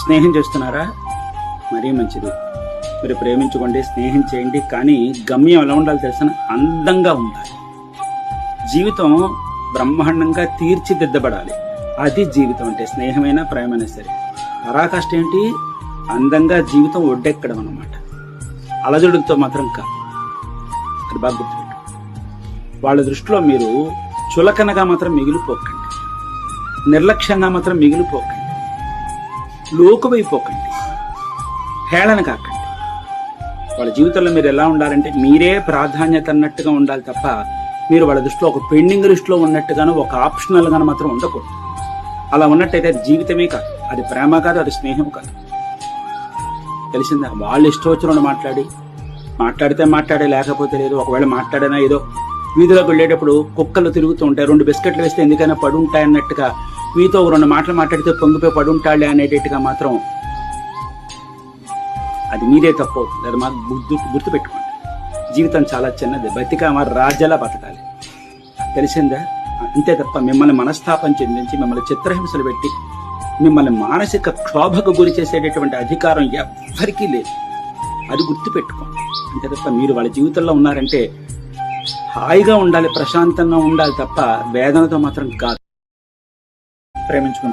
స్నేహం చేస్తున్నారా? మరీ మంచిది. మీరు ప్రేమించుకోండి, స్నేహం చేయండి, కానీ గమ్యం ఎలా ఉండాలి తెలుసా? అందంగా ఉండాలి. జీవితం బ్రహ్మాండంగా తీర్చిదిద్దబడాలి. అది జీవితం అంటే. స్నేహమైనా ప్రేమైనా సరే. పరాకాష్ట ఏంటి? అందంగా జీవితం ఒడ్డెక్కడం అన్నమాట. అలజడులతో మాత్రం కాదు. అది బాగా గుర్తుపెట్టు. వాళ్ళ దృష్టిలో మీరు చులకనగా మాత్రం మిగిలిపోకండి, నిర్లక్ష్యంగా మాత్రం మిగిలిపోకండి, లోకువైపోకండి, హేళన కాకండి. వాళ్ళ జీవితంలో మీరు ఎలా ఉండాలంటే మీరే ప్రాధాన్యత అన్నట్టుగా ఉండాలి తప్ప మీరు వాళ్ళ దృష్టిలో ఒక పెండింగ్ లిస్టులో ఉన్నట్టుగాను, ఒక ఆప్షనల్ గాను మాత్రం ఉండకూడదు. అలా ఉన్నట్టయితే అది జీవితమే కాదు, అది ప్రేమ కాదు, అది స్నేహం కాదు. తెలిసిందా? వాళ్ళు ఇష్టం వచ్చిన మాట్లాడితే మాట్లాడే, లేకపోతే లేదు. ఒకవేళ మాట్లాడినా ఏదో వీధిలోకి వెళ్ళేటప్పుడు కుక్కలు తిరుగుతూ ఉంటాయి, 2 బిస్కెట్లు వేస్తే ఎందుకైనా పడుంటాయి అన్నట్టుగా మీతో 2 మాటలు మాట్లాడితే పొంగిపోయి పడుంటాడులే అనేటట్టుగా మాత్రం అది మీరే తప్పు అవుతుంది. అది మాకు గుర్తుపెట్టుకోండి. జీవితం చాలా చిన్నది, బతిక రాజ్యాలా బతకాలి. తెలిసిందా? అంతే తప్ప మిమ్మల్ని మనస్తాపం చెందించి, మిమ్మల్ని చిత్రహింసలు పెట్టి, మిమ్మల్ని మానసిక క్షోభకు గురి చేసేటటువంటి అధికారం ఎవ్వరికీ లేదు. అది గుర్తుపెట్టుకోండి. అంతే తప్ప మీరు వాళ్ళ జీవితంలో ఉన్నారంటే హాయిగా ఉండాలి, ప్రశాంతంగా ఉండాలి తప్ప వేదనతో మాత్రం కాదు. ప్రేమించుకుంటారు.